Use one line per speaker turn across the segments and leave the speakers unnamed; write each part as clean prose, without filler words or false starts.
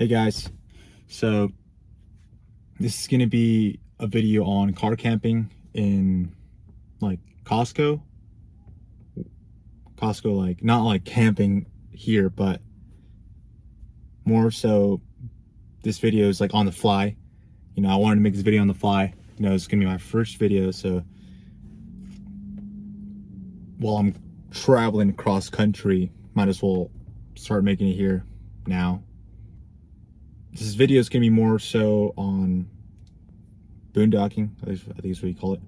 Hey guys, so this is gonna be a video on car camping in like Costco, like not like camping here, but more so this video is like on the fly. You know, I wanted to make this video on the fly. You know, it's gonna be my first video, so while I'm traveling across country, might as well start making it here now. This video is gonna be more so on boondocking, I think is what you call it.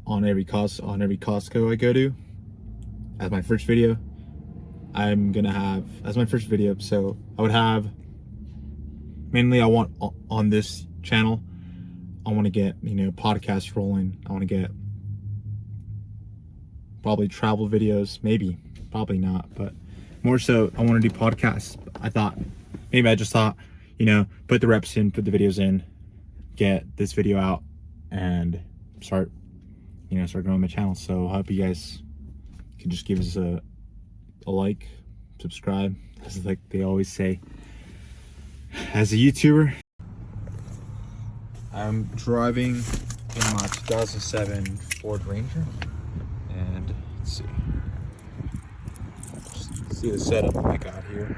On every Costco I go to, as my first video, I'm gonna have as my first video. So I would have mainly I want on this channel. I want to get podcasts rolling. I want to get probably travel videos, probably not, but more so I want to do podcasts. I just thought, put the reps in, put the videos in, get this video out, and start growing my channel. So I hope you guys can just give us a like, subscribe, as like they always say. As a YouTuber, I'm driving in my 2007 Ford Ranger, and let's see the setup I got here.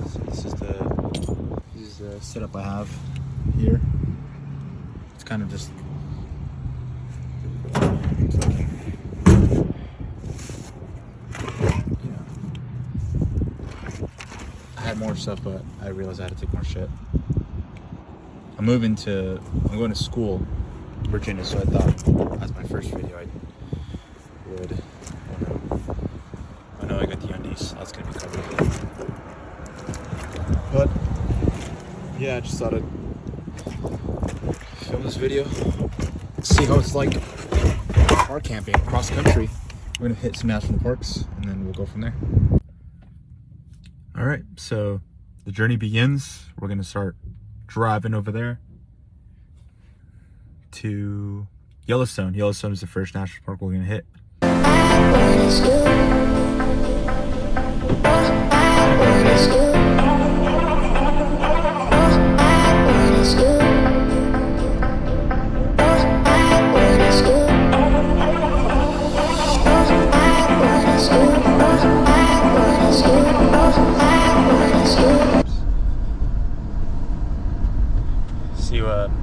So this is the setup I have here. It's kind of just I had more stuff, but I realized I had to take more shit. I'm going to school in Virginia, so I thought as my first video I would, I know I got the undies, that's gonna be covered. But yeah, I just thought I'd film this video, see how it's like car camping across country. We're gonna hit some national parks and then we'll go from there. All right, so the journey begins. We're gonna start driving over there to Yellowstone. Yellowstone is the first national park we're gonna hit.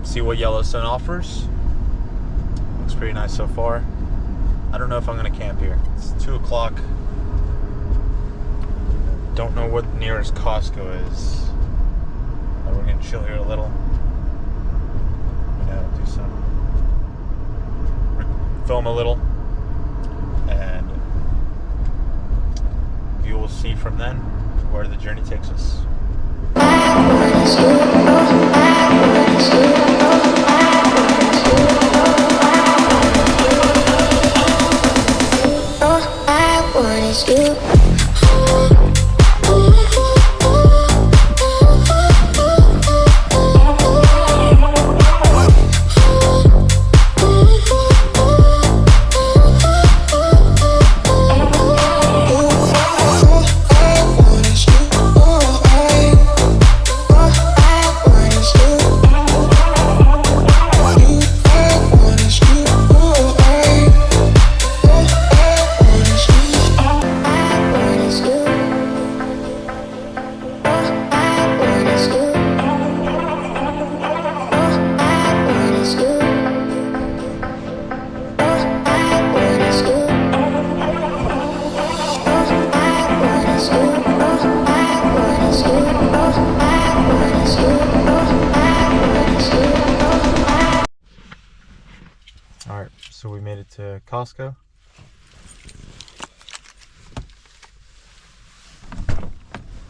See what Yellowstone offers. Looks pretty nice so far. I don't know if I'm gonna camp here. It's 2 o'clock. Don't know what the nearest Costco is. But we're gonna chill here a little. Film a little, and you will see from then where the journey takes us. Alright, so we made it to Costco.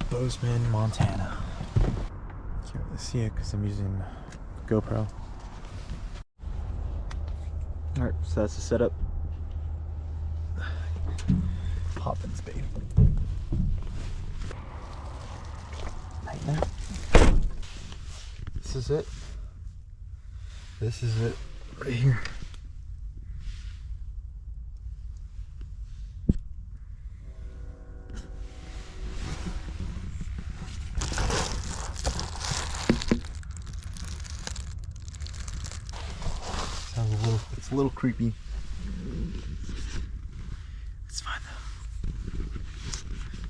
Bozeman, Montana. Can't really see it because I'm using GoPro. Alright, so that's the setup. Poppins, baby. Like that. This is it. This is it right here. It's a little creepy. It's fine though.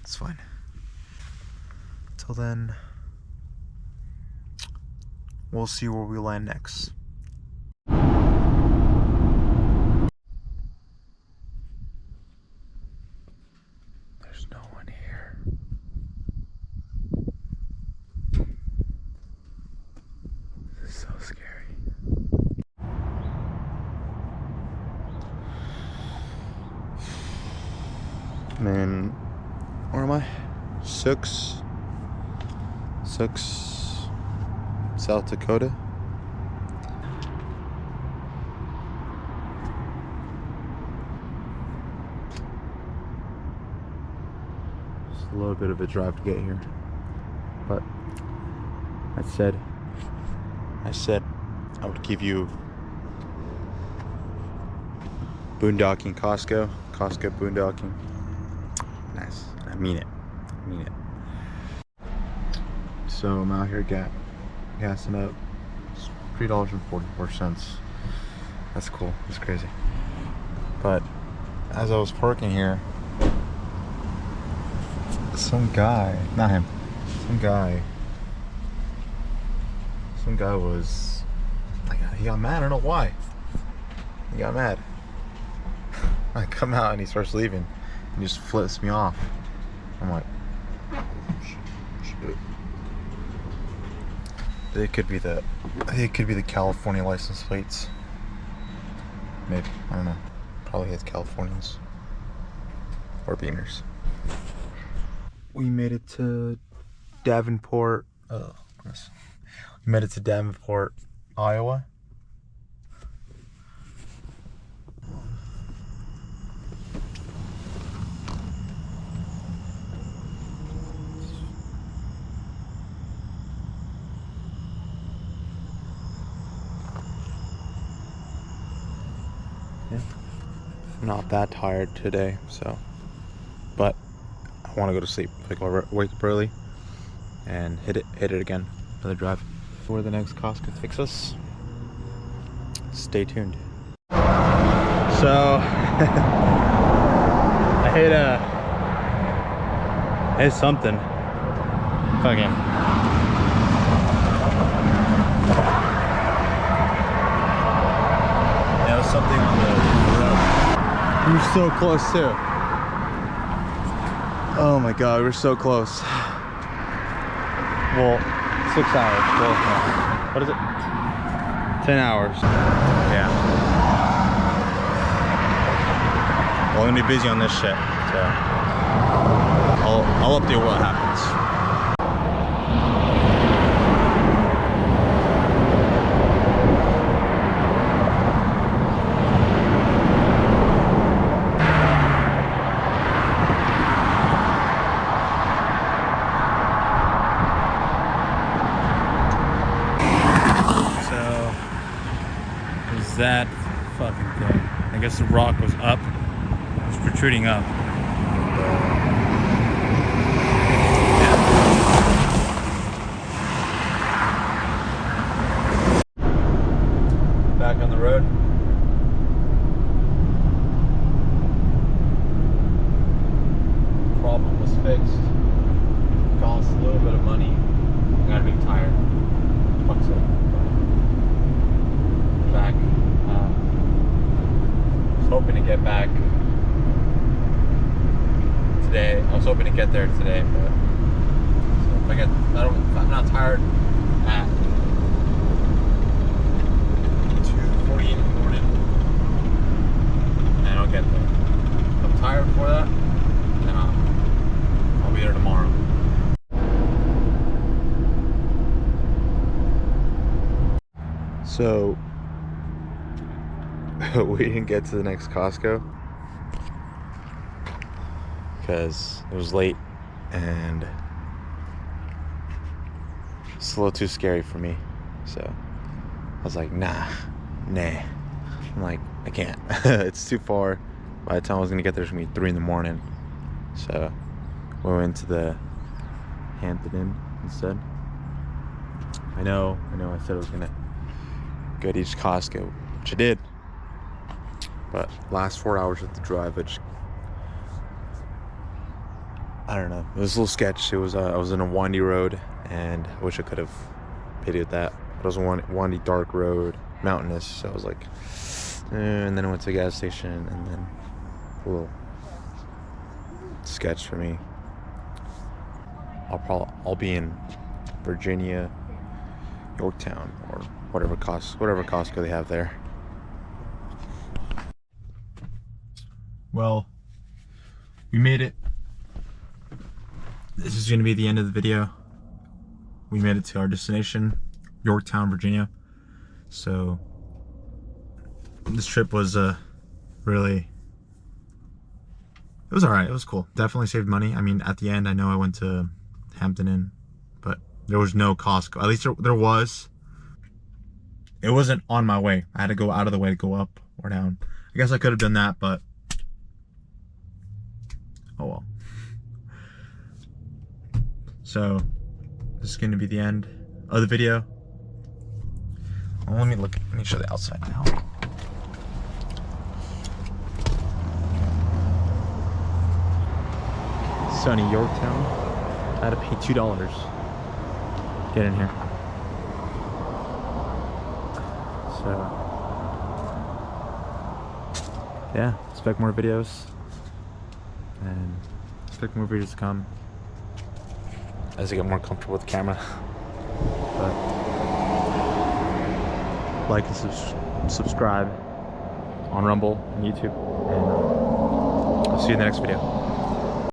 It's fine. Till then, we'll see where we land next. There's no one here. This is so scary. I'm in, where am I? Sioux, South Dakota. Just a little bit of a drive to get here, but I said I would give you boondocking, Costco boondocking. Nice. I mean it. So I'm out here gassing up. It's $3.44. That's cool. That's crazy. But as I was parking here, some guy was like, he got mad. I don't know why. He got mad. I come out and he starts leaving. He just flips me off. I'm like, shit. It could be the California license plates. Maybe, I don't know. Probably it's Californians or Beaners. We made it to Davenport. Oh, goodness. We made it to Davenport, Iowa. Yeah. I'm not that tired today, so, but I want to go to sleep. Like, wake up early and hit it again. Another drive. Where the next Costco takes us. Stay tuned. So I hit something. Fucking. Yeah, it was something on the road. We were so close too. Oh my god, we're so close. Well, 6 hours. Well, no. What is it? 10 hours. Yeah. Well, I'm gonna be busy on this shit, so I'll update what happens. That fucking thing. I guess the rock was up. It was protruding up. Yeah. Back on the road. Problem was fixed. Cost a little bit of money. I got a big tire. Fuck's it. Back. Hoping to get back today. I was hoping to get there today, but so if I'm not tired at 2:40 in the morning, and I'll get there. If I'm tired before that, then I'll be there tomorrow. So we didn't get to the next Costco because it was late and it's a little too scary for me. So I was like, nah. I'm like, I can't. It's too far. By the time I was gonna get there, it's gonna be 3 in the morning. So we went to the Hampton Inn instead. I know. I said I was gonna go to each Costco, which I did. But last 4 hours of the drive, I don't know. It was a little sketch. It was I was in a windy road, and I wish I could have videoed that. It was a windy, dark road, mountainous. So I was like, and then I went to a gas station, and then a little sketch for me. I'll be in Virginia, Yorktown, or whatever Costco they have there. Well, we made it. This is going to be the end of the video. We made it to our destination, Yorktown, Virginia. So this trip was really, it was all right. It was cool. Definitely saved money. I mean, at the end, I know I went to Hampton Inn, but there was no Costco. At least there was. It wasn't on my way. I had to go out of the way to go up or down. I guess I could have done that, but oh well. So this is going to be the end of the video. Well, let me show the outside now. Sunny Yorktown. I had to pay $2 to get in here. So yeah, expect more videos, and expect more videos to come as I get more comfortable with the camera. But like and subscribe on Rumble and YouTube, and I'll see you in the next video.